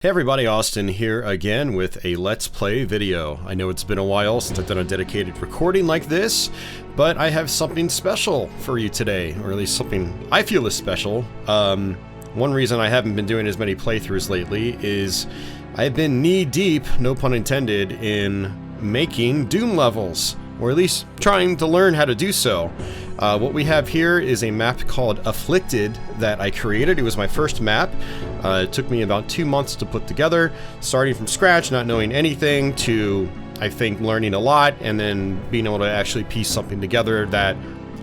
Hey everybody, Austin here again with a Let's Play video. I know it's been a while since I've done a dedicated recording like this, but I have something special for you today, or at least something I feel is special. One reason I haven't been doing as many playthroughs lately is I've been knee-deep, no pun intended, in making Doom levels, or at least trying to learn how to do so. What we have here is a map called Afflicted that I created. It was my first map. It took me about 2 months to put together, starting from scratch, not knowing anything, to, I think, learning a lot, and then being able to actually piece something together that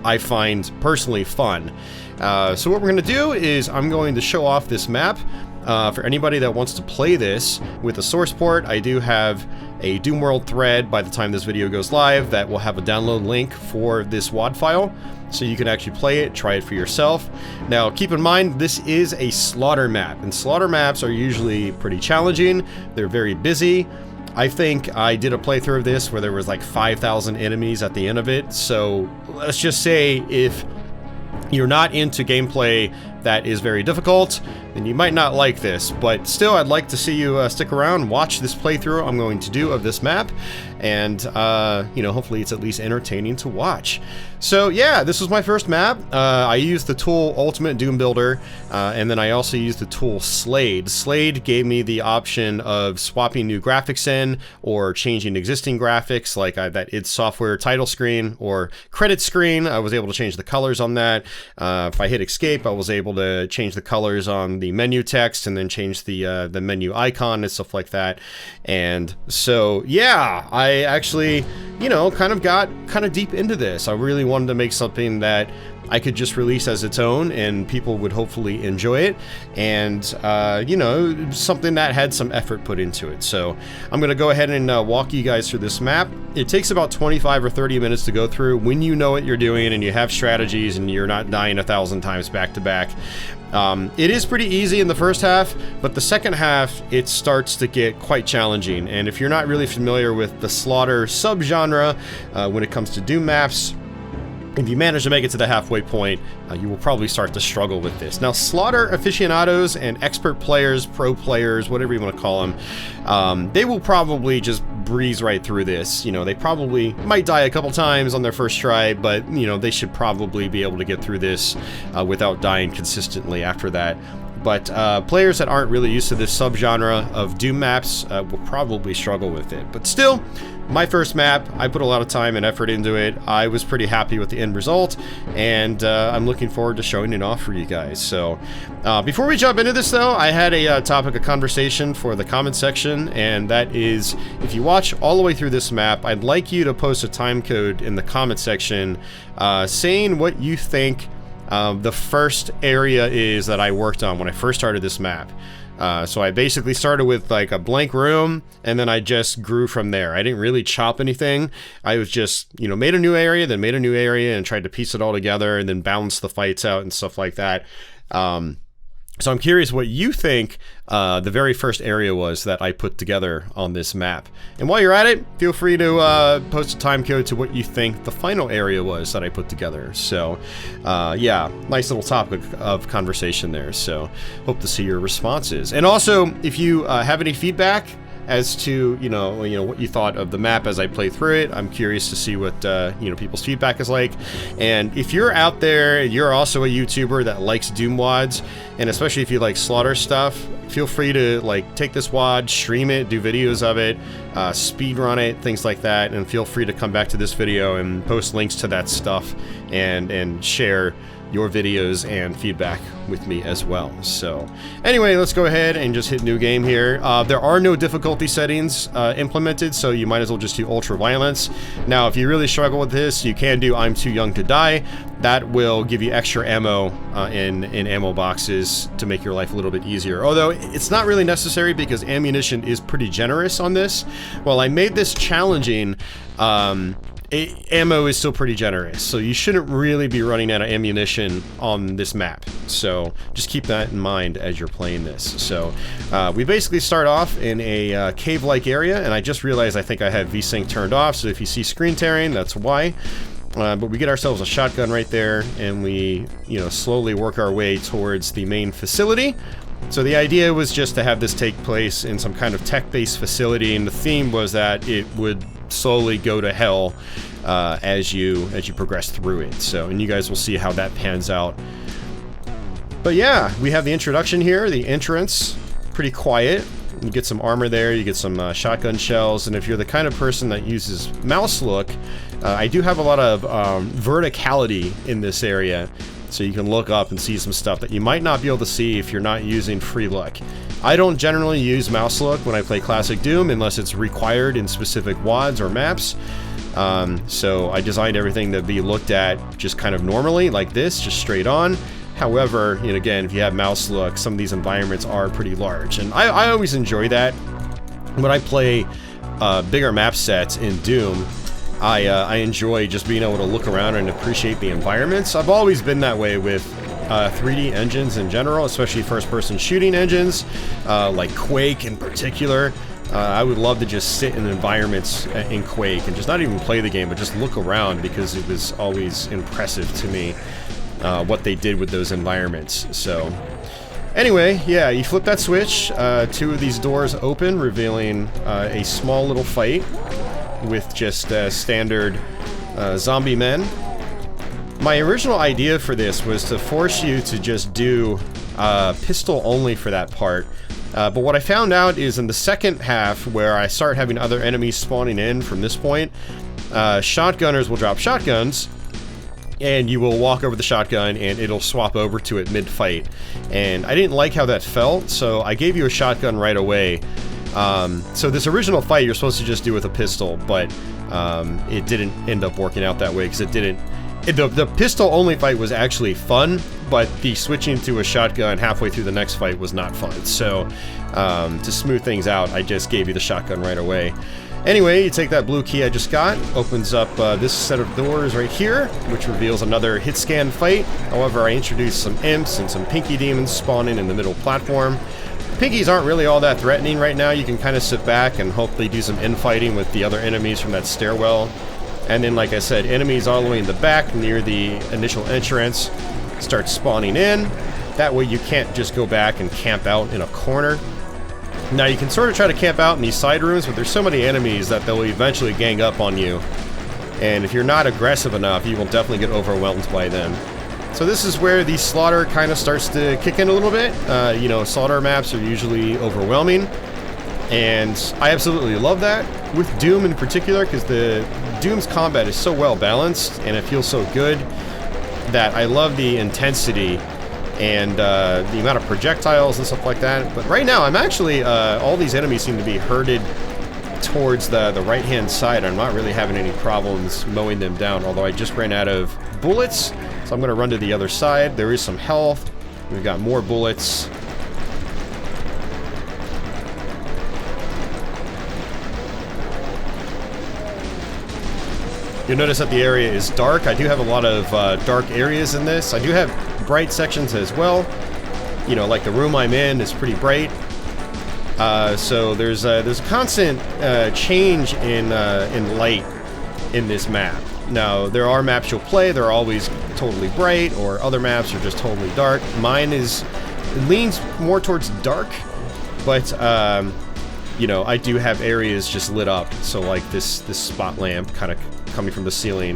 I find personally fun. So what we're going to do is I'm going to show off this map. For anybody that wants to play this with a source port, I do have a Doom World thread by the time this video goes live that will have a download link for this WAD file, so you can actually play it, try it for yourself. Now keep in mind, this is a slaughter map, and slaughter maps are usually pretty challenging. They're very busy. I think I did a playthrough of this where there was like 5,000 enemies at the end of it, so let's just say if you're not into gameplay that is very difficult, then you might not like this, but still I'd like to see you stick around, watch this playthrough I'm going to do of this map, and you know, hopefully it's at least entertaining to watch. So yeah, this was my first map. I used the tool Ultimate Doom Builder, and then I also used the tool Slade. Slade gave me the option of swapping new graphics in, or changing existing graphics, like that id Software title screen or credit screen. I was able to change the colors on that. If I hit escape, I was able to change the colors on the menu text, and then change the menu icon and stuff like that. And so yeah, I actually, you know, kind of got deep into this. I really wanted to make something that I could just release as its own and people would hopefully enjoy it, and you know, something that had some effort put into it. So I'm gonna go ahead and walk you guys through this map. It takes about 25 or 30 minutes to go through when you know what you're doing and you have strategies and you're not dying 1,000 times back to back. It is pretty easy in the first half, but the second half it starts to get quite challenging, and if you're not really familiar with the slaughter subgenre when it comes to Doom maps, if you manage to make it to the halfway point, you will probably start to struggle with this. Now, slaughter aficionados and expert players, pro players, whatever you want to call them, they will probably just breeze right through this. You know, they probably might die a couple times on their first try, but, you know, they should probably be able to get through this without dying consistently after that. But players that aren't really used to this subgenre of Doom maps will probably struggle with it. But still, my first map, I put a lot of time and effort into it. I was pretty happy with the end result, and I'm looking forward to showing it off for you guys. So before we jump into this though, I had a topic of conversation for the comment section, and that is, if you watch all the way through this map, I'd like you to post a time code in the comment section saying what you think the first area is that I worked on when I first started this map. So I basically started with like a blank room, and then I just grew from there. I didn't really chop anything. I was just, you know, made a new area, then made a new area, and tried to piece it all together, and then balance the fights out and stuff like that. So I'm curious what you think the very first area was that I put together on this map. And while you're at it, feel free to post a time code to what you think the final area was that I put together. So yeah, nice little topic of conversation there. So hope to see your responses. And also, if you have any feedback as to, you know, what you thought of the map as I play through it, I'm curious to see what, you know, people's feedback is like. And if you're out there, you're also a YouTuber that likes Doom WADs, and especially if you like slaughter stuff, feel free to, like, take this WAD, stream it, do videos of it, speed run it, things like that, and feel free to come back to this video and post links to that stuff and share your videos and feedback with me as well. So anyway, let's go ahead and just hit new game here. There are no difficulty settings implemented, so you might as well just do ultra violence. Now, if you really struggle with this, you can do I'm too young to die. That will give you extra ammo in ammo boxes to make your life a little bit easier. Although it's not really necessary because ammunition is pretty generous on this. While I made this challenging, ammo is still pretty generous, so you shouldn't really be running out of ammunition on this map. So just keep that in mind as you're playing this. So we basically start off in a cave-like area, and I just realized I think I have VSync turned off, so if you see screen tearing, that's why. But we get ourselves a shotgun right there, and we, you know, slowly work our way towards the main facility. So the idea was just to have this take place in some kind of tech-based facility, and the theme was that it would slowly go to hell as you progress through it. So, and you guys will see how that pans out. But yeah, we have the introduction here, the entrance, pretty quiet. You get some armor there, you get some shotgun shells, and if you're the kind of person that uses mouse look, I do have a lot of verticality in this area, so you can look up and see some stuff that you might not be able to see if you're not using free look. I don't generally use mouse look when I play Classic Doom unless it's required in specific WADs or maps. So I designed everything to be looked at just kind of normally, like this, just straight on. However, and again, if you have mouse look, some of these environments are pretty large, and I always enjoy that. When I play bigger map sets in Doom, I enjoy just being able to look around and appreciate the environments. I've always been that way with 3D engines in general, especially first-person shooting engines, like Quake in particular. I would love to just sit in environments in Quake and just not even play the game, but just look around, because it was always impressive to me what they did with those environments. So anyway, yeah, you flip that switch, 2 of these doors open, revealing a small little fight with just standard zombie men. My original idea for this was to force you to just do pistol only for that part. But what I found out is in the second half, where I start having other enemies spawning in from this point, shotgunners will drop shotguns, and you will walk over the shotgun and it'll swap over to it mid-fight. And I didn't like how that felt, so I gave you a shotgun right away. So this original fight you're supposed to just do with a pistol, but it didn't end up working out that way, because it didn't... The pistol-only fight was actually fun, but the switching to a shotgun halfway through the next fight was not fun. So, to smooth things out, I just gave you the shotgun right away. Anyway, you take that blue key I just got, opens up this set of doors right here, which reveals another hit scan fight. However, I introduced some imps and some pinky demons spawning in the middle platform. Pinkies aren't really all that threatening right now. You can kind of sit back and hopefully do some infighting with the other enemies from that stairwell. And then, like I said, enemies all the way in the back near the initial entrance start spawning in. That way you can't just go back and camp out in a corner. Now you can sort of try to camp out in these side rooms, but there's so many enemies that they'll eventually gang up on you. And if you're not aggressive enough, you will definitely get overwhelmed by them. So this is where the slaughter kind of starts to kick in a little bit. You know, slaughter maps are usually overwhelming, and I absolutely love that with Doom in particular, because the Doom's combat is so well balanced and it feels so good that I love the intensity and the amount of projectiles and stuff like that. But right now I'm actually all these enemies seem to be herded towards the right hand side. I'm not really having any problems mowing them down, although I just ran out of bullets, so I'm gonna run to the other side. There is some health, we've got more bullets. You'll notice that the area is dark. I do have a lot of dark areas in this. I do have bright sections as well. You know, like the room I'm in is pretty bright. So there's a constant change in light in this map. Now, there are maps you'll play, they're always totally bright, or other maps are just totally dark. Mine leans more towards dark, but you know, I do have areas just lit up. So like this spot lamp kind of coming from the ceiling.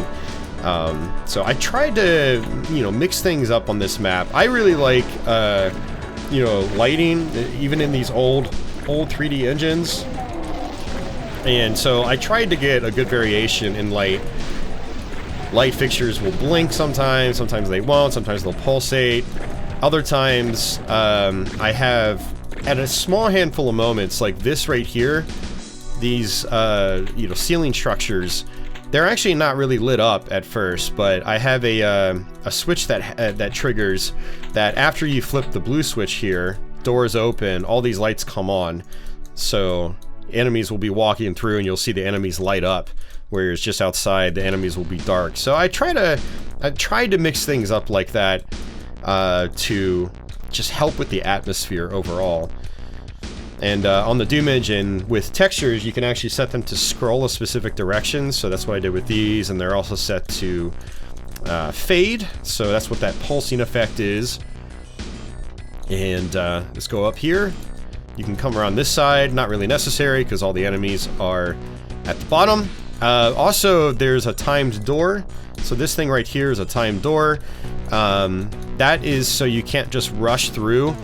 So I tried to, you know, mix things up on this map. I really like, you know, lighting, even in these old 3D engines. And so I tried to get a good variation in light. Light fixtures will blink sometimes they won't, sometimes they'll pulsate. Other times, I have, at a small handful of moments, like this right here, these, you know, ceiling structures, they're actually not really lit up at first, but I have a switch that triggers that after you flip the blue switch here, doors open, all these lights come on. So enemies will be walking through and you'll see the enemies light up, whereas just outside the enemies will be dark. So I tried to mix things up like that to just help with the atmosphere overall. And on the Doom engine, with textures, you can actually set them to scroll a specific direction, so that's what I did with these, and they're also set to fade, so that's what that pulsing effect is. And let's go up here. You can come around this side, not really necessary because all the enemies are at the bottom. Also, there's a timed door. So this thing right here is a timed door. That is so you can't just rush through.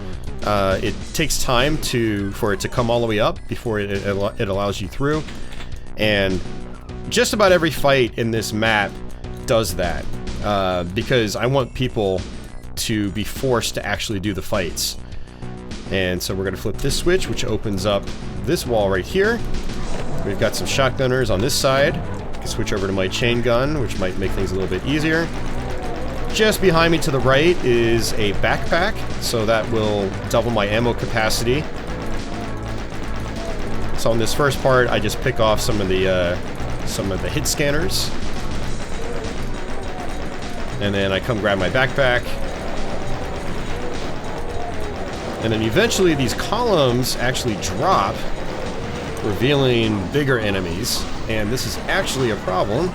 It takes time for it to come all the way up before it allows you through. And just about every fight in this map does that. Because I want people to be forced to actually do the fights. And so we're going to flip this switch, which opens up this wall right here. We've got some shotgunners on this side. I can switch over to my chain gun, which might make things a little bit easier. Just behind me to the right is a backpack, so that will double my ammo capacity. So on this first part, I just pick off some of the hit scanners. And then I come grab my backpack. And then eventually these columns actually drop, revealing bigger enemies. And this is actually a problem.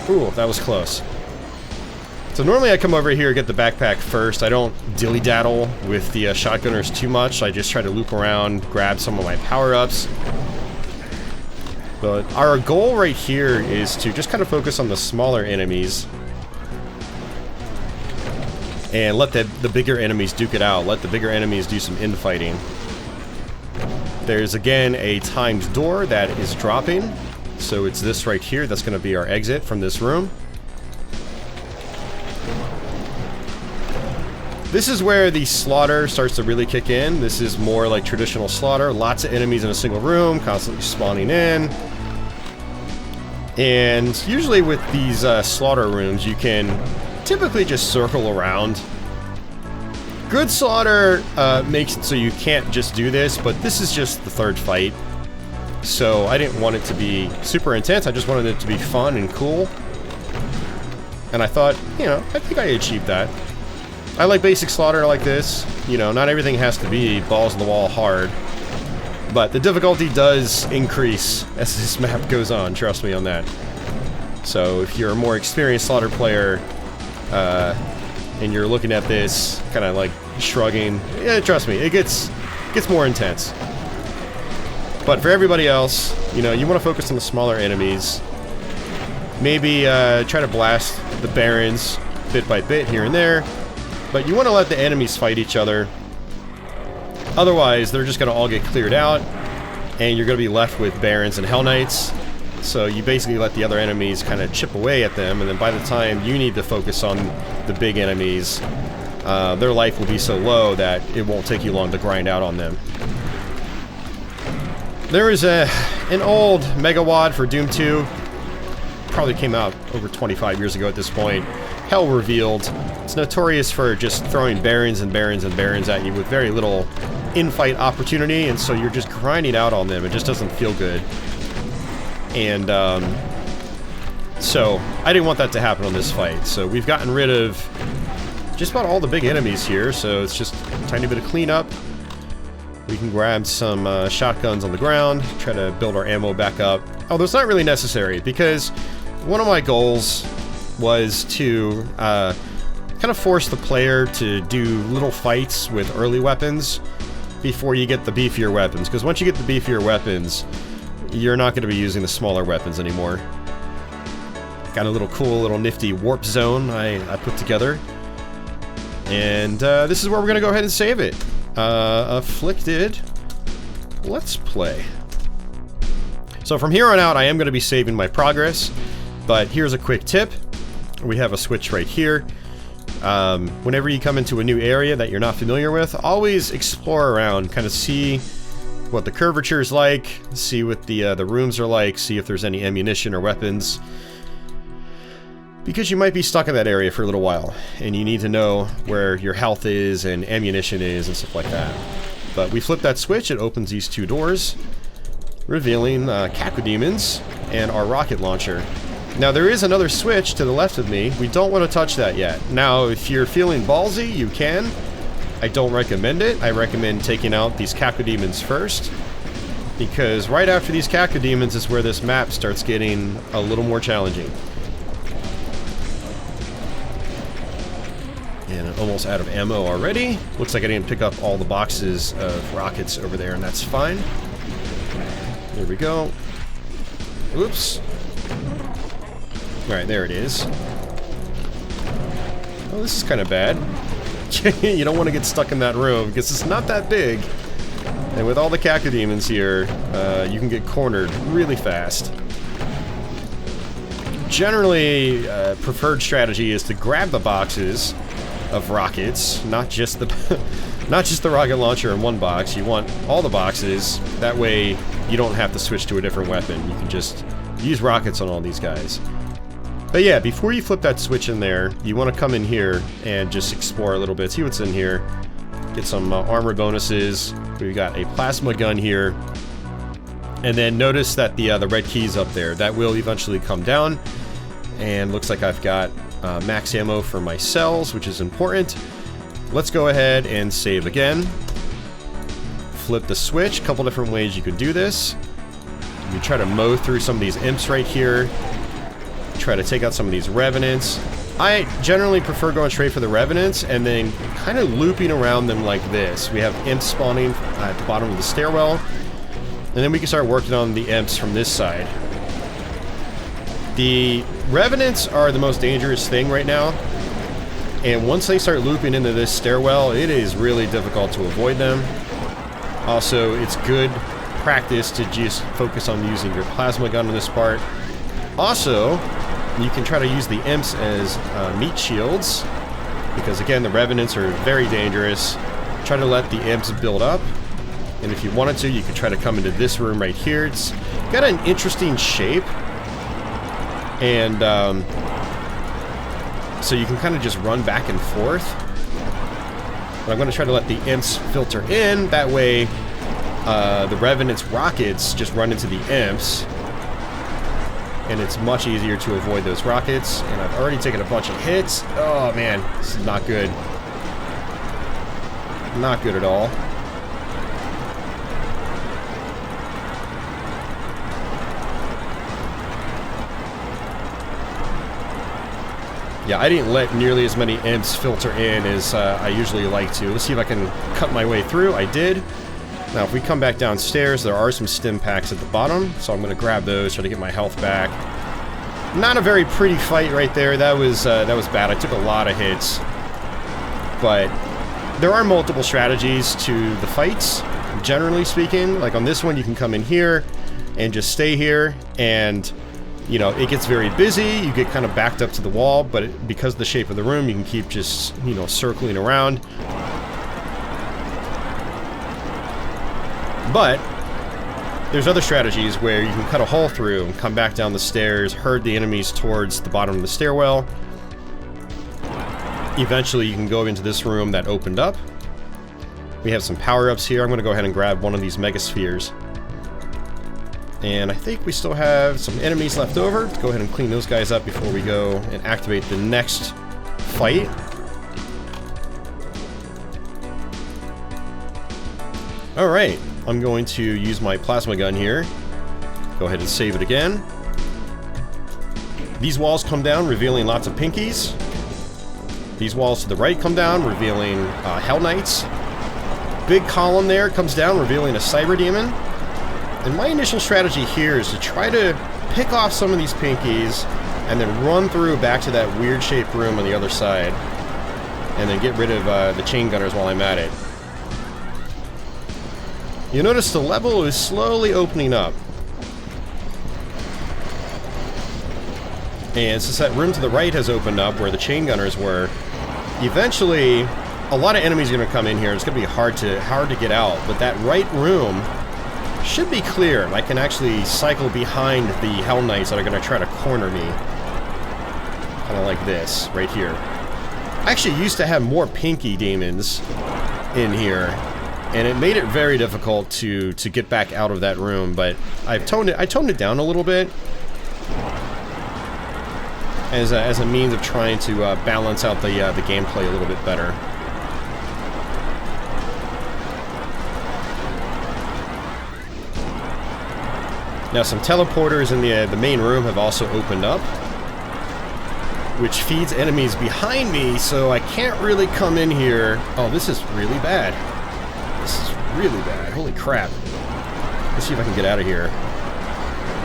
Ooh, that was close. So normally I come over here, get the backpack first. I don't dilly-daddle with the shotgunners too much. I just try to loop around, grab some of my power-ups. But our goal right here is to just kind of focus on the smaller enemies and let the bigger enemies duke it out. Let the bigger enemies do some infighting. There's again a timed door that is dropping. So it's this right here. That's going to be our exit from this room. This is where the slaughter starts to really kick in. This is more like traditional slaughter. Lots of enemies in a single room, constantly spawning in. And usually with these slaughter rooms, you can typically just circle around. Good slaughter makes it so you can't just do this, but this is just the third fight. So I didn't want it to be super intense, I just wanted it to be fun and cool. And I thought, you know, I think I achieved that. I like basic slaughter like this. You know, not everything has to be balls in the wall hard. But the difficulty does increase as this map goes on, trust me on that. So if you're a more experienced slaughter player, and you're looking at this, kind of like shrugging, yeah, trust me, it gets more intense. But for everybody else, you know, you want to focus on the smaller enemies. Maybe try to blast the barons bit by bit here and there. But you want to let the enemies fight each other. Otherwise, they're just going to all get cleared out, and you're going to be left with barons and hell knights. So you basically let the other enemies kind of chip away at them, and then by the time you need to focus on the big enemies, their life will be so low that it won't take you long to grind out on them. There is an old Megawad for Doom 2. Probably came out over 25 years ago at this point. Hell Revealed. It's notorious for just throwing barons and barons and barons at you with very little in-fight opportunity, and so you're just grinding out on them. It just doesn't feel good. And so I didn't want that to happen on this fight. So we've gotten rid of just about all the big enemies here, so it's just a tiny bit of cleanup. We can grab some shotguns on the ground, try to build our ammo back up. Although it's not really necessary, because one of my goals was to kind of force the player to do little fights with early weapons before you get the beefier weapons. Because once you get the beefier weapons, you're not going to be using the smaller weapons anymore. Got a little cool, little nifty warp zone I put together. And this is where we're going to go ahead and save it. Afflicted Let's Play. So from here on out, I am going to be saving my progress. But here's a quick tip. We have a switch right here. Whenever you come into a new area that you're not familiar with, always explore around, kind of see what the curvature is like, see what the rooms are like, see if there's any ammunition or weapons. Because you might be stuck in that area for a little while, and you need to know where your health is and ammunition is and stuff like that. But we flip that switch, it opens these two doors, revealing cacodemons and our rocket launcher. Now there is another switch to the left of me. We don't want to touch that yet. Now if you're feeling ballsy, you can. I don't recommend it. I recommend taking out these cacodemons first, because right after these cacodemons is where this map starts getting a little more challenging. almost out of ammo already. Looks like I didn't pick up all the boxes of rockets over there, and that's fine. There we go. Oops. Alright, there it is. Oh, this is kind of bad. You don't want to get stuck in that room, because it's not that big. And with all the cacodemons here, you can get cornered really fast. Generally, preferred strategy is to grab the boxes of rockets, not just the rocket launcher in one box. You want all the boxes. That way, you don't have to switch to a different weapon. You can just use rockets on all these guys. But yeah, before you flip that switch in there, you want to come in here and just explore a little bit, see what's in here. Get some armor bonuses. We've got a plasma gun here. And then notice that the red key's up there. That will eventually come down. And looks like I've got max ammo for my cells, which is important. Let's go ahead and save again. Flip the switch. A couple different ways you could do this. You try to mow through some of these imps right here. Try to take out some of these revenants. I generally prefer going straight for the revenants and then kind of looping around them like this. We have imps spawning at the bottom of the stairwell, and then we can start working on the imps from this side. The revenants are the most dangerous thing right now, and once they start looping into this stairwell, it is really difficult to avoid them. Also, it's good practice to just focus on using your plasma gun in this part. Also, you can try to use the imps as meat shields, because again, the revenants are very dangerous. Try to let the imps build up, and if you wanted to, you could try to come into this room right here. It's got an interesting shape, and so you can kind of just run back and forth. But I'm going to try to let the imps filter in, that way the revenants' rockets just run into the imps, and it's much easier to avoid those rockets. And I've already taken a bunch of hits. Oh man, this is not good. Not good at all. Yeah, I didn't let nearly as many imps filter in as I usually like to. Let's see if I can cut my way through. I did. Now, if we come back downstairs, there are some stim packs at the bottom, so I'm going to grab those, try to get my health back. Not a very pretty fight right there. That was bad. I took a lot of hits. But there are multiple strategies to the fights, generally speaking. Like on this one, you can come in here and just stay here, and you know, it gets very busy. You get kind of backed up to the wall, but because of the shape of the room, you can keep just, you know, circling around. But there's other strategies where you can cut a hole through and come back down the stairs, herd the enemies towards the bottom of the stairwell. Eventually you can go into this room that opened up. We have some power-ups here. I'm going to go ahead and grab one of these megaspheres. And I think we still have some enemies left over. Let's go ahead and clean those guys up before we go and activate the next fight. Alright. I'm going to use my plasma gun here. Go ahead and save it again. These walls come down, revealing lots of pinkies. These walls to the right come down, revealing Hell Knights. Big column there comes down, revealing a Cyber Demon. And my initial strategy here is to try to pick off some of these pinkies and then run through back to that weird shaped room on the other side. And then get rid of the chain gunners while I'm at it. You notice the level is slowly opening up. And since that room to the right has opened up where the chain gunners were, eventually a lot of enemies are going to come in here. It's going to be hard to get out, but that right room should be clear. I can actually cycle behind the Hell Knights that are going to try to corner me. Kind of like this, right here. I actually used to have more pinky demons in here, and it made it very difficult to get back out of that room, but I toned it down a little bit as a means of trying to balance out the gameplay a little bit better. Now some teleporters in the main room have also opened up. which feeds enemies behind me, so I can't really come in here. Oh, this is really bad. This is really bad. Holy crap. Let's see if I can get out of here.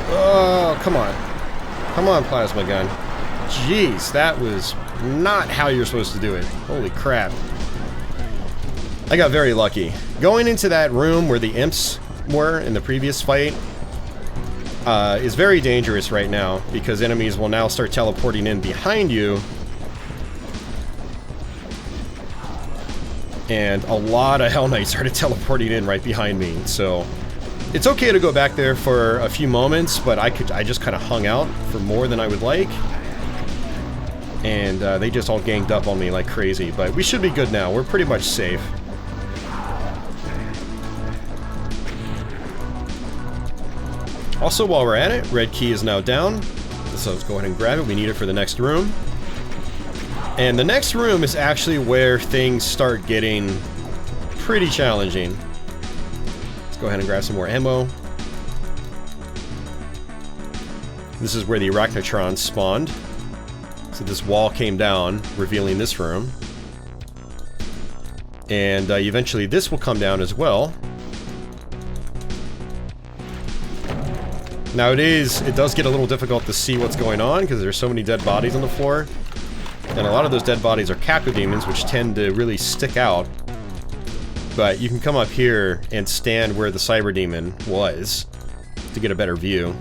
Oh, come on. Come on, plasma gun. Jeez, that was not how you're supposed to do it. Holy crap. I got very lucky. Going into that room where the imps were in the previous fight is very dangerous right now, because enemies will now start teleporting in behind you. And a lot of Hell Knights started teleporting in right behind me, so it's okay to go back there for a few moments, but I just kind of hung out for more than I would like. And they just all ganged up on me like crazy, but we should be good now. We're pretty much safe. Also, while we're at it, red key is now down, so let's go ahead and grab it. We need it for the next room. And the next room is actually where things start getting pretty challenging. Let's go ahead and grab some more ammo. This is where the Arachnotrons spawned. So this wall came down, revealing this room. And eventually this will come down as well. Now it does get a little difficult to see what's going on because there's so many dead bodies on the floor. And a lot of those dead bodies are Capodemons, which tend to really stick out. But you can come up here and stand where the Cyber Demon was to get a better view.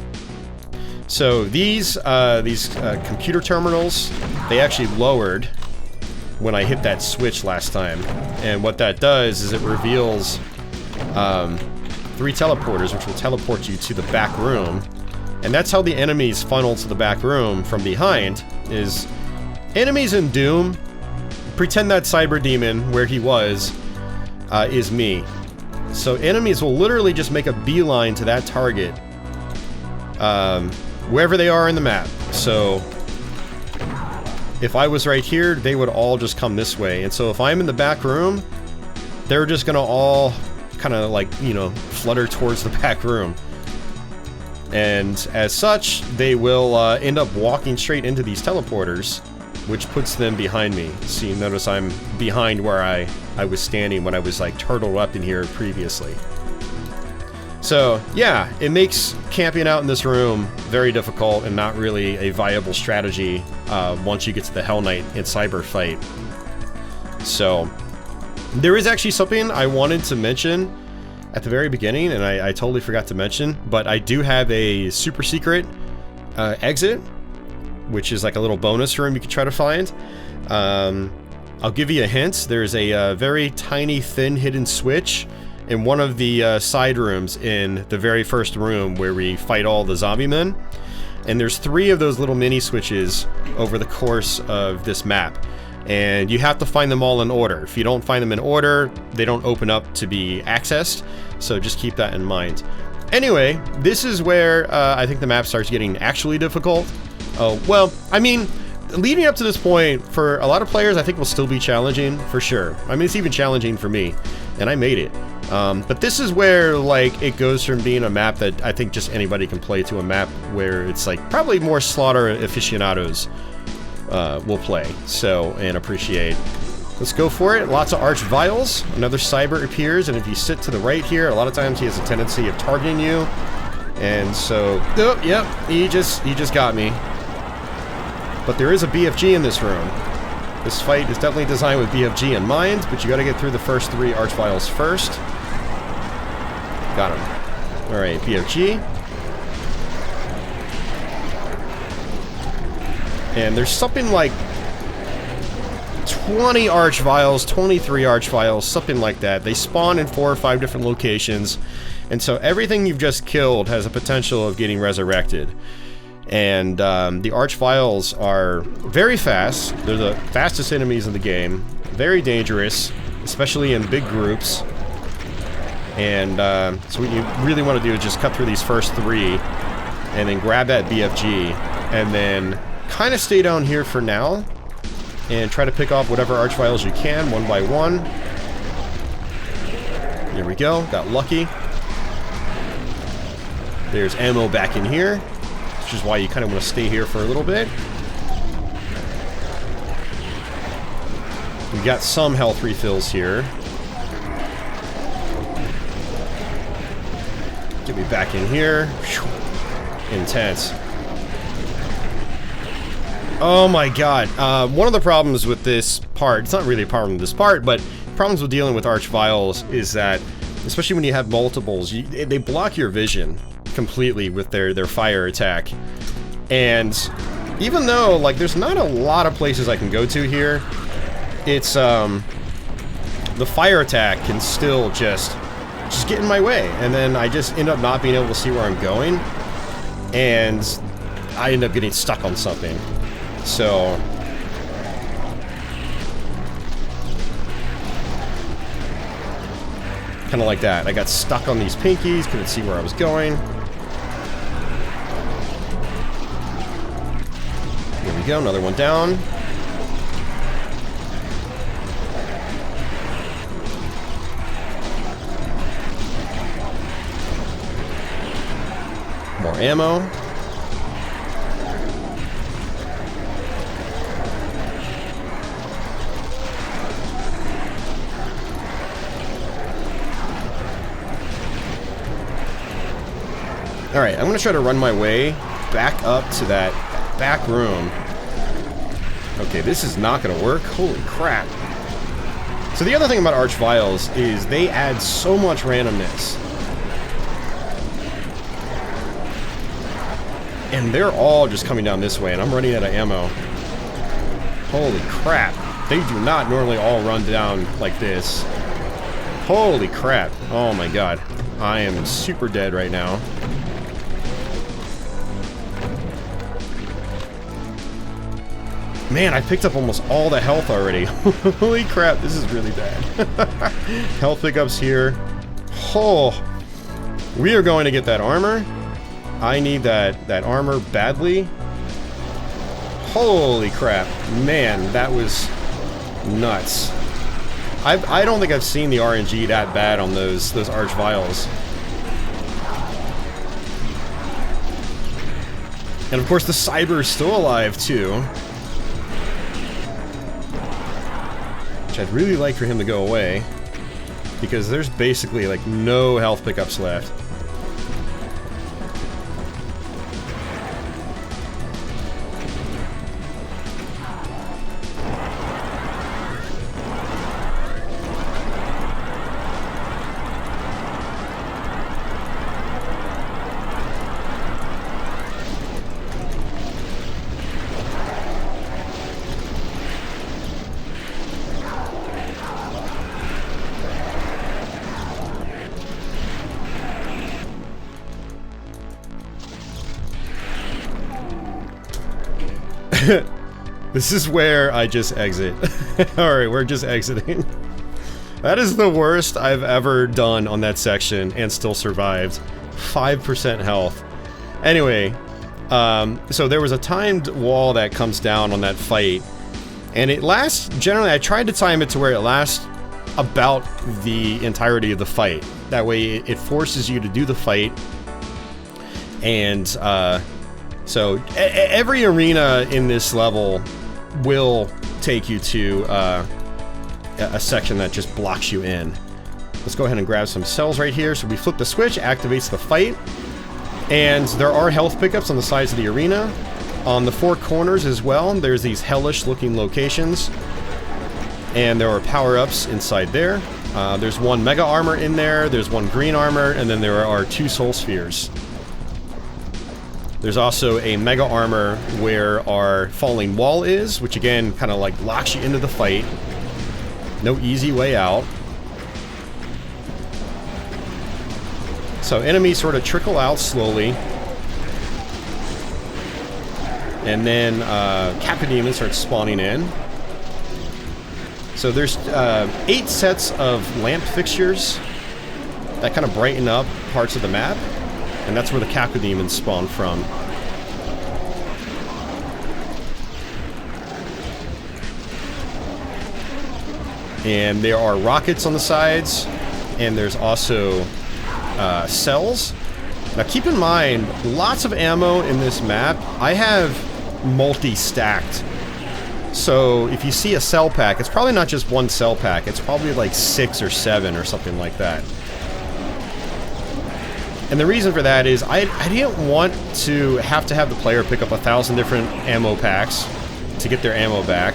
So these computer terminals, they actually lowered when I hit that switch last time. And what that does is it reveals 3 teleporters, which will teleport you to the back room. And that's how the enemies funnel to the back room from behind, is enemies in Doom pretend that Cyber Demon, where he was, is me. So enemies will literally just make a beeline to that target, wherever they are in the map. So if I was right here, they would all just come this way. And so if I'm in the back room, they're just gonna all kind of like, you know, flutter towards the back room. And as such, they will end up walking straight into these teleporters, which puts them behind me. See, notice I'm behind where I was standing when I was like turtled up in here previously. So yeah, it makes camping out in this room very difficult and not really a viable strategy once you get to the Hell Knight and Cyber fight. So there is actually something I wanted to mention at the very beginning, and I totally forgot to mention, but I do have a super secret exit, which is like a little bonus room you can try to find. I'll give you a hint. There's a very tiny, thin, hidden switch in one of the side rooms in the very first room where we fight all the zombie men. And there's 3 of those little mini switches over the course of this map. And you have to find them all in order. If you don't find them in order, they don't open up to be accessed. So just keep that in mind. Anyway, this is where I think the map starts getting actually difficult. Well, I mean, leading up to this point, for a lot of players, I think will still be challenging, for sure. I mean, it's even challenging for me, and I made it. But this is where, like, it goes from being a map that I think just anybody can play to a map where it's, like, probably more slaughter aficionados will play, so, and appreciate. Let's go for it. Lots of Arch Vials. Another Cyber appears, and if you sit to the right here, a lot of times he has a tendency of targeting you. And so, oh, yep, he just got me. But there is a BFG in this room. This fight is definitely designed with BFG in mind, but you gotta get through the first 3 Arch Vials first. Got him. Alright, BFG. And there's something like 20 Arch Vials, 23 Arch Vials, something like that. They spawn in 4 or 5 different locations, and so everything you've just killed has a potential of getting resurrected. And the Arch Vials are very fast. They're the fastest enemies in the game. Very dangerous, especially in big groups. And so what you really want to do is just cut through these first 3, and then grab that BFG, and then kind of stay down here for now, and try to pick off whatever Arch Vials you can, one by one. There we go, got lucky. There's ammo back in here, which is why you kind of want to stay here for a little bit. got some health refills here. Get me back in here. Intense. Oh my god. One of the problems with this part, it's not really a problem with this part, but problems with dealing with Archviles is that, especially when you have multiples, they block your vision completely with their fire attack. And even though, like, there's not a lot of places I can go to here, it's, the fire attack can still just get in my way, and then I just end up not being able to see where I'm going, and I end up getting stuck on something. So kind of like that. I got stuck on these pinkies, couldn't see where I was going. Here we go, another one down. More ammo. Alright, I'm gonna try to run my way back up to that back room. Okay, this is not gonna work. Holy crap. So the other thing about Archviles is they add so much randomness. And they're all just coming down this way, and I'm running out of ammo. Holy crap. They do not normally all run down like this. Holy crap. Oh my god. I am super dead right now. Man, I picked up almost all the health already. Holy crap, this is really bad. Health pickups here. Oh, we are going to get that armor. I need that armor badly. Holy crap. Man, that was nuts. I don't think I've seen the RNG that bad on those Archviles. And of course the Cyber is still alive too. I'd really like for him to go away, because there's basically like no health pickups left. This is where I just exit. Alright, we're just exiting. That is the worst I've ever done on that section and still survived. 5% health. Anyway, so there was a timed wall that comes down on that fight, and it lasts, generally I tried to time it to where it lasts about the entirety of the fight. That way it forces you to do the fight, and so every arena in this level will take you to a section that just blocks you in. Let's go ahead and grab some cells right here. So we flip the switch, activates the fight, and there are health pickups on the sides of the arena. On the four corners as well, there's these hellish looking locations, and there are power-ups inside there. There's one mega armor in there, there's one green armor, and then there are 2 soul spheres. There's also a mega armor where our falling wall is, which again kind of like locks you into the fight. No easy way out. So enemies sort of trickle out slowly. And then Capodemon starts spawning in. So there's 8 sets of lamp fixtures that kind of brighten up parts of the map. And that's where the Capodemons spawn from. And there are rockets on the sides, and there's also cells. Now keep in mind, lots of ammo in this map. I have multi-stacked. So if you see a cell pack, it's probably not just one cell pack. It's probably like 6 or 7 or something like that. And the reason for that is I didn't want to have the player pick up 1,000 different ammo packs to get their ammo back.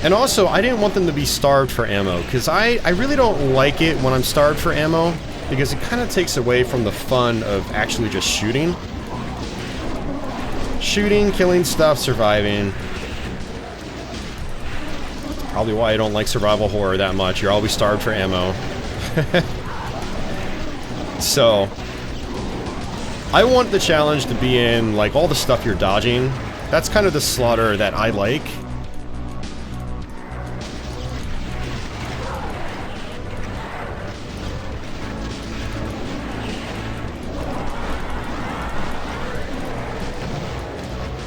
And also, I didn't want them to be starved for ammo, because I really don't like it when I'm starved for ammo, because it kind of takes away from the fun of actually just shooting. Shooting, killing stuff, surviving. Probably why I don't like survival horror that much. You're always starved for ammo. So, I want the challenge to be in, like, all the stuff you're dodging. That's kind of the slaughter that I like.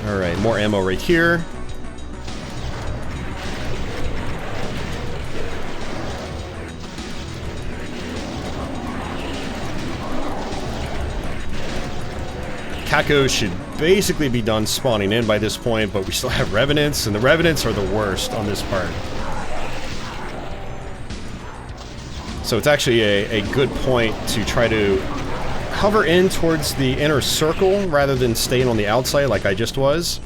Alright, more ammo right here. Kako should basically be done spawning in by this point, but we still have Revenants, and the Revenants are the worst on this part. So it's actually a good point to try to hover in towards the inner circle rather than staying on the outside like I just was.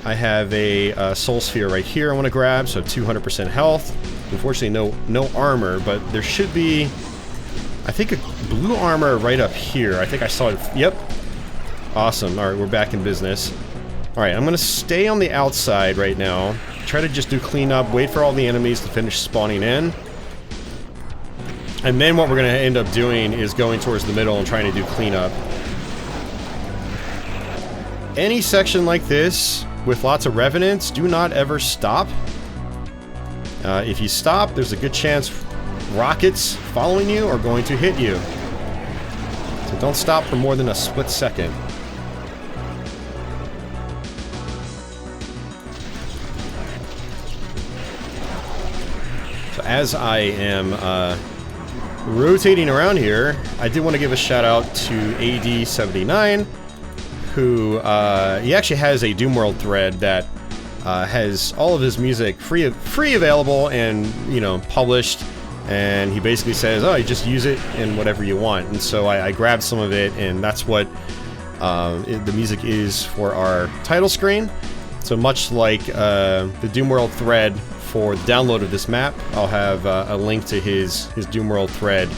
I have a Soul Sphere right here I want to grab, so 200% health. Unfortunately, no armor, but there should be, I think, a blue armor right up here. I think I saw it. Yep. Awesome. Alright, we're back in business. Alright, I'm going to stay on the outside right now. Try to just do cleanup, wait for all the enemies to finish spawning in. And then what we're going to end up doing is going towards the middle and trying to do cleanup. Any section like this, with lots of Revenants, do not ever stop. If you stop, there's a good chance rockets following you are going to hit you. So don't stop for more than a split second. So as I am rotating around here, I did want to give a shout out to AD79, who he actually has a Doomworld thread that has all of his music free available and, you know, published. And he basically says, oh, you just use it in whatever you want. And so I grabbed some of it, and that's what the music is for our title screen. So much like the Doomworld thread for the download of this map, I'll have a link to his Doomworld thread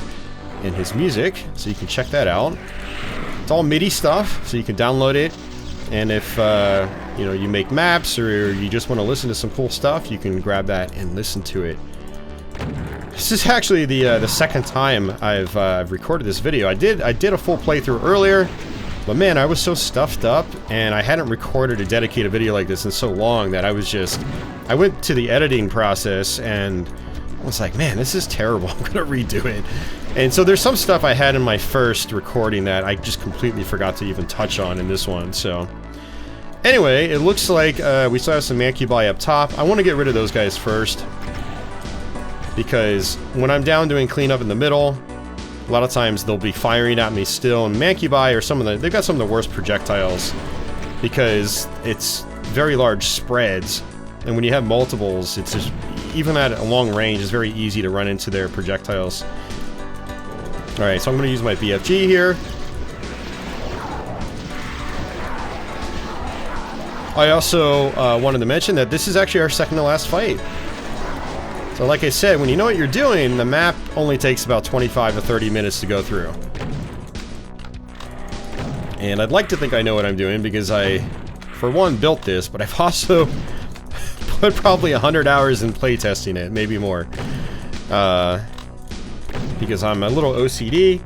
in his music, so you can check that out. It's all MIDI stuff, so you can download it. And if you know, you make maps or you just want to listen to some cool stuff, you can grab that and listen to it. This is actually the second time I've recorded this video. I did a full playthrough earlier, but man, I was so stuffed up, and I hadn't recorded a dedicated video like this in so long that I went to the editing process and I was like, man, this is terrible. I'm gonna redo it. And so there's some stuff I had in my first recording that I just completely forgot to even touch on in this one. So anyway, it looks like we still have some Mancubi up top. I want to get rid of those guys first, because when I'm down doing cleanup in the middle, a lot of times they'll be firing at me still, and Mancubi are they've got some of the worst projectiles, because it's very large spreads, and when you have multiples, it's just, even at a long range, it's very easy to run into their projectiles. Alright, so I'm going to use my BFG here. I also wanted to mention that this is actually our second to last fight. So like I said, when you know what you're doing, the map only takes about 25 to 30 minutes to go through. And I'd like to think I know what I'm doing, because I, for one, built this, but I've also put probably 100 hours in playtesting it, maybe more. Because I'm a little OCD.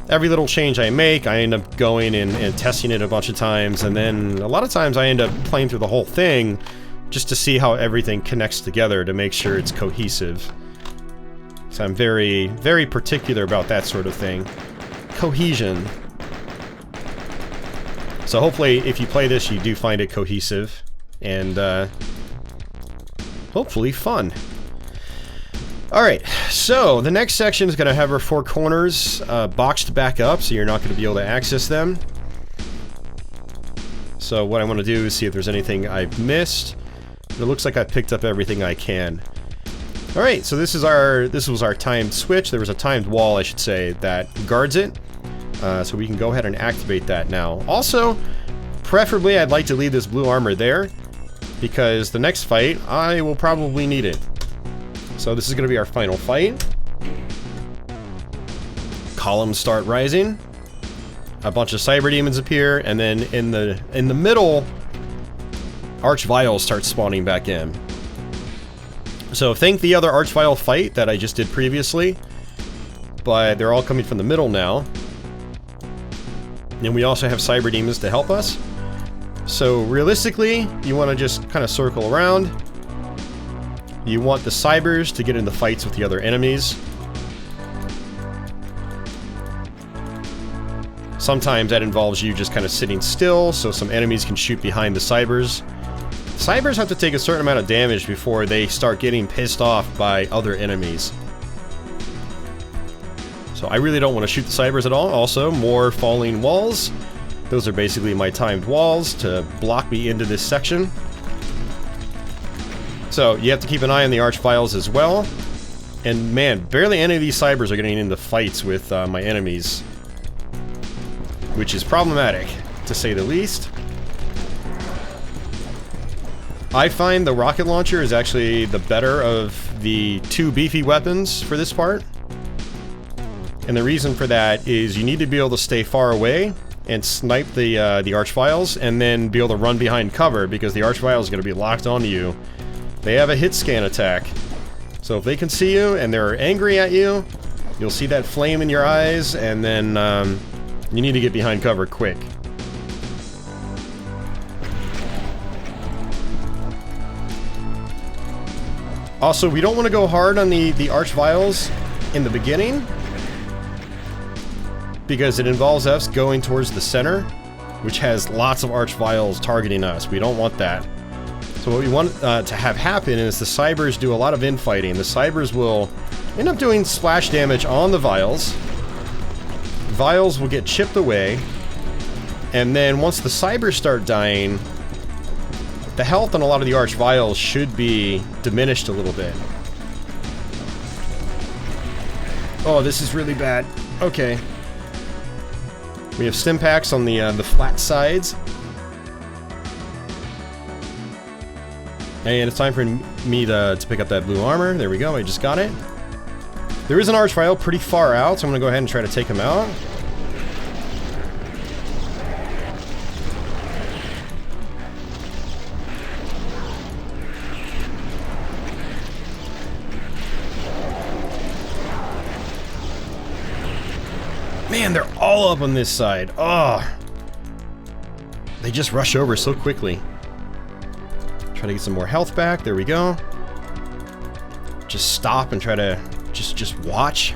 Every little change I make, I end up going and testing it a bunch of times, and then a lot of times I end up playing through the whole thing just to see how everything connects together to make sure it's cohesive. So I'm very, very particular about that sort of thing. Cohesion. So hopefully, if you play this, you do find it cohesive, and hopefully fun. Alright, so the next section is going to have our four corners boxed back up, so you're not going to be able to access them. So what I want to do is see if there's anything I've missed. It looks like I've picked up everything I can. Alright, so this was our timed switch. There was a timed wall, I should say, that guards it. So we can go ahead and activate that now. Also, preferably I'd like to leave this blue armor there, because the next fight, I will probably need it. So this is going to be our final fight. Columns start rising. A bunch of cyber demons appear, and then in the middle, Archviles start spawning back in. So thank the other Archvile fight that I just did previously, but they're all coming from the middle now. And we also have cyber demons to help us. So realistically, you want to just kind of circle around. You want the cybers to get into fights with the other enemies. Sometimes that involves you just kind of sitting still, so some enemies can shoot behind the cybers. Cybers have to take a certain amount of damage before they start getting pissed off by other enemies. So I really don't want to shoot the cybers at all. Also, more falling walls. Those are basically my timed walls to block me into this section. So you have to keep an eye on the Archviles as well. And man, barely any of these cybers are getting into fights with my enemies, which is problematic, to say the least. I find the rocket launcher is actually the better of the two beefy weapons for this part. And the reason for that is you need to be able to stay far away and snipe the Archviles, and then be able to run behind cover, because the Archvile is going to be locked onto you. They have a hit scan attack. So if they can see you and they're angry at you, you'll see that flame in your eyes, and then you need to get behind cover quick. Also, we don't want to go hard on the Archviles in the beginning, because it involves us going towards the center, which has lots of Archviles targeting us. We don't want that. So what we want to have happen is the cybers do a lot of infighting. The cybers will end up doing splash damage on the vials. Vials will get chipped away, and then once the cybers start dying, the health on a lot of the Archviles should be diminished a little bit. Oh, this is really bad. Okay. We have stim packs on the flat sides. And it's time for me to pick up that blue armor. There we go, I just got it. There is an Archvile pretty far out, so I'm going to go ahead and try to take him out. Man, they're all up on this side. Oh, they just rush over so quickly. Try to get some more health back. There we go. Just stop and try to just watch.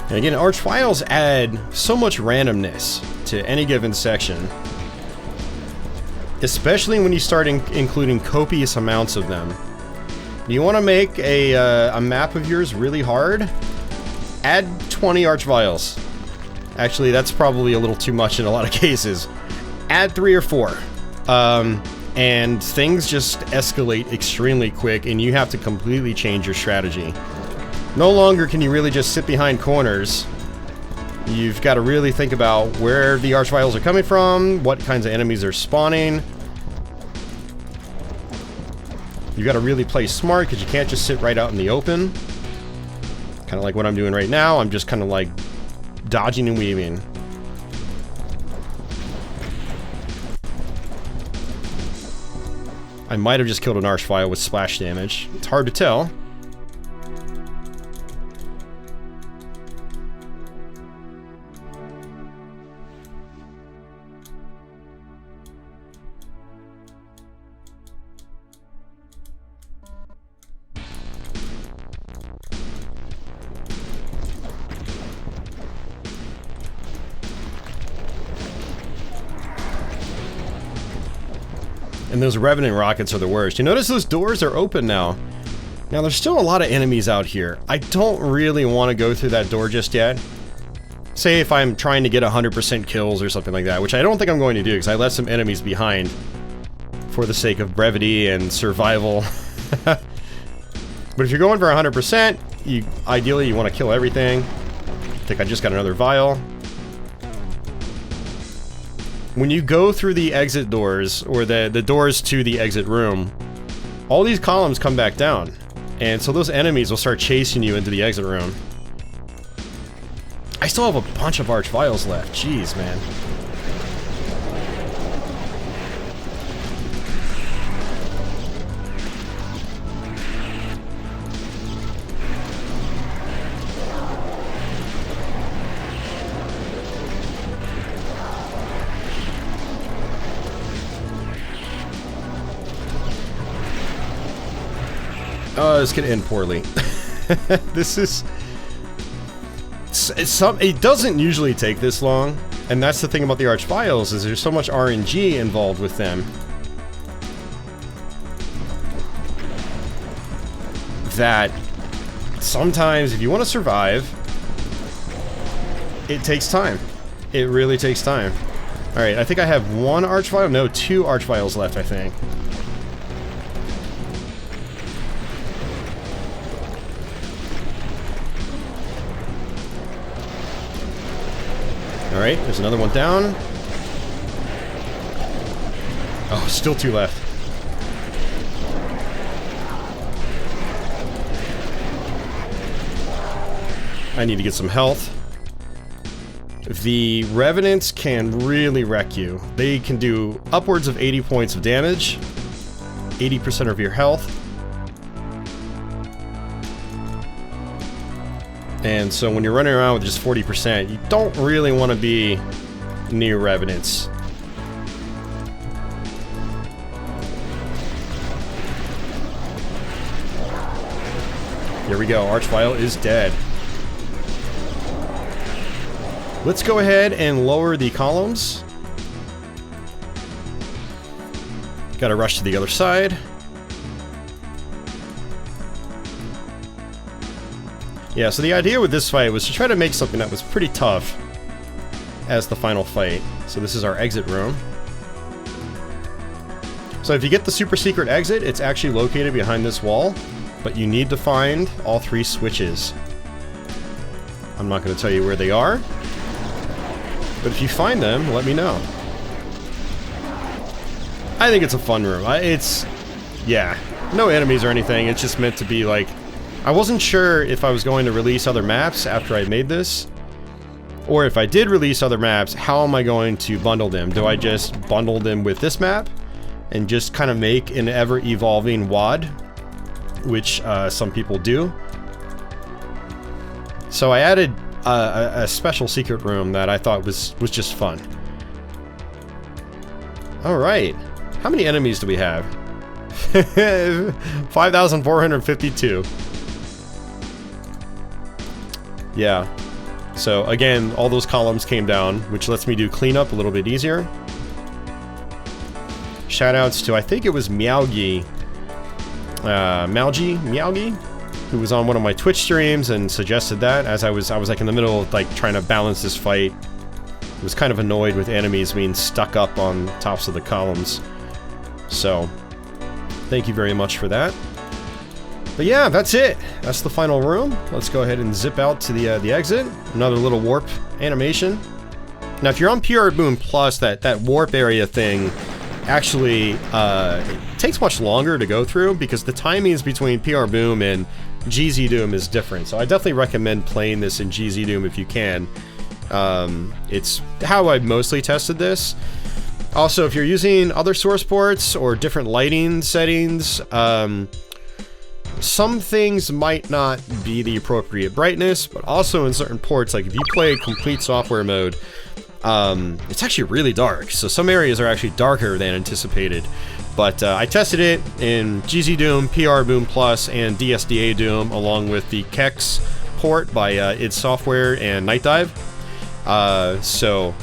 And again, Archviles add so much randomness to any given section, especially when you start including copious amounts of them. You want to make a map of yours really hard? Add 20 Archviles. Actually, that's probably a little too much in a lot of cases. Add 3 or 4. And things just escalate extremely quick, and you have to completely change your strategy. No longer can you really just sit behind corners. You've got to really think about where the Archviles are coming from, what kinds of enemies are spawning. You've got to really play smart, because you can't just sit right out in the open. Kind of like what I'm doing right now. I'm just kind of like dodging and weaving. I might have just killed an Archvile with splash damage. It's hard to tell. And those Revenant rockets are the worst. You notice those doors are open now. Now, there's still a lot of enemies out here. I don't really want to go through that door just yet. Say if I'm trying to get 100% kills or something like that, which I don't think I'm going to do because I left some enemies behind for the sake of brevity and survival. But if you're going for 100%, ideally you want to kill everything. I think I just got another vial. When you go through the exit doors, or the doors to the exit room, all these columns come back down. And so those enemies will start chasing you into the exit room. I still have a bunch of Arch Vials left. Jeez, man. Oh, this could end poorly. This is... It doesn't usually take this long, and that's the thing about the Arch Vials, is there's so much RNG involved with them that sometimes if you want to survive, it takes time. It really takes time. Alright, I think I have one Arch Vial. No, 2 Arch Vials left, I think. Alright, there's another one down. Oh, still 2 left. I need to get some health. The Revenants can really wreck you. They can do upwards of 80 points of damage, 80% of your health. And so when you're running around with just 40%, you don't really want to be near Revenants. Here we go, Arch Vial is dead. Let's go ahead and lower the columns. Gotta rush to the other side. Yeah, so the idea with this fight was to try to make something that was pretty tough as the final fight. So this is our exit room. So if you get the super secret exit, it's actually located behind this wall, but you need to find all 3 switches. I'm not going to tell you where they are, but if you find them, let me know. I think it's a fun room. Yeah, no enemies or anything, it's just meant to be like... I wasn't sure if I was going to release other maps after I made this, or if I did release other maps, how am I going to bundle them? Do I just bundle them with this map and just kind of make an ever-evolving WOD, which some people do? So I added a special secret room that I thought was just fun. Alright, how many enemies do we have? 5,452. Yeah, so again, all those columns came down, which lets me do cleanup a little bit easier. Shoutouts to, I think it was Meowgi, who was on one of my Twitch streams and suggested that as I was like in the middle of like trying to balance this fight. I was kind of annoyed with enemies being stuck up on tops of the columns. So, thank you very much for that. But yeah, that's it. That's the final room. Let's go ahead and zip out to the exit. Another little warp animation. Now, if you're on PR Boom Plus, that warp area thing actually it takes much longer to go through because the timings between PR Boom and GZ Doom is different. So I definitely recommend playing this in GZ Doom if you can. It's how I mostly tested this. Also, if you're using other source ports or different lighting settings, some things might not be the appropriate brightness, but also in certain ports, like if you play complete software mode, it's actually really dark. So some areas are actually darker than anticipated. But I tested it in GZ Doom, PR Boom Plus, and DSDA Doom, along with the Kex port by id Software and Night Dive. So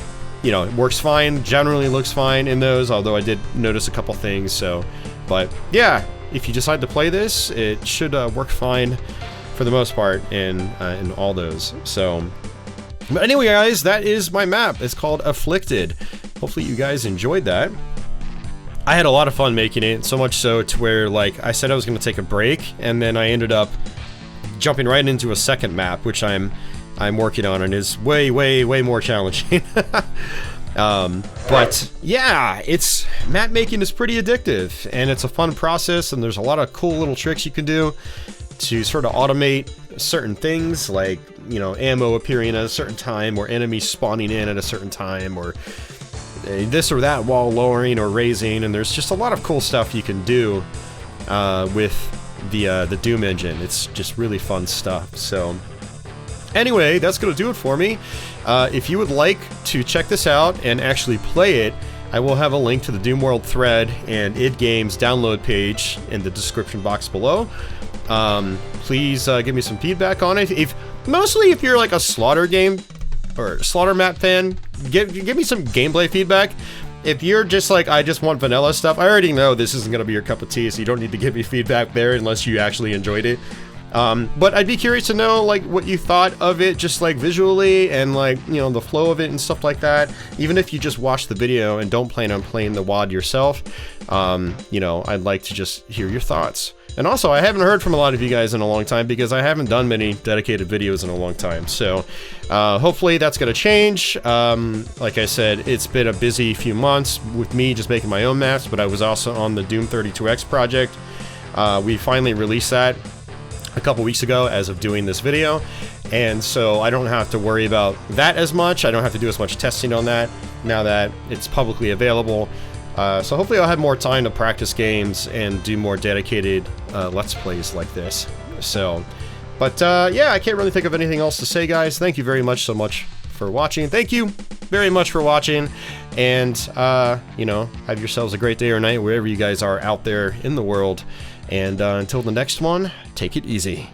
you know, it works fine, generally looks fine in those, although I did notice a couple things, so, but yeah, if you decide to play this, it should work fine for the most part in all those, so. But anyway, guys, that is my map. It's called Afflicted. Hopefully you guys enjoyed that. I had a lot of fun making it, so much so to where, like, I said I was going to take a break, and then I ended up jumping right into a second map, which I'm working on, and is way more challenging. But yeah, map making is pretty addictive, and it's a fun process, and there's a lot of cool little tricks you can do to sort of automate certain things, like, you know, ammo appearing at a certain time, or enemies spawning in at a certain time, or this or that wall lowering or raising, and there's just a lot of cool stuff you can do with the Doom engine. It's just really fun stuff. So anyway, that's gonna do it for me. If you would like to check this out and actually play it, I will have a link to the Doom World thread and id Games download page in the description box below. Please give me some feedback on it. Mostly if you're like a Slaughter game or Slaughter map fan, give me some gameplay feedback. If you're just like, I just want vanilla stuff, I already know this isn't gonna be your cup of tea, so you don't need to give me feedback there unless you actually enjoyed it. But I'd be curious to know, like, what you thought of it, just like visually, and like, you know, the flow of it and stuff like that. Even if you just watch the video and don't plan on playing the WOD yourself, you know, I'd like to just hear your thoughts. And also, I haven't heard from a lot of you guys in a long time because I haven't done many dedicated videos in a long time. So hopefully that's going to change. Like I said, it's been a busy few months with me just making my own maps, but I was also on the Doom 32X project. We finally released that a couple weeks ago as of doing this video, and so I don't have to worry about that as much. I don't have to do as much testing on that now that it's publicly available. So hopefully I'll have more time to practice games and do more dedicated Let's Plays like this. So, but yeah, I can't really think of anything else to say, guys. Thank you very much so much for watching. Thank you very much for watching, and you know, have yourselves a great day or night wherever you guys are out there in the world. And until the next one, take it easy.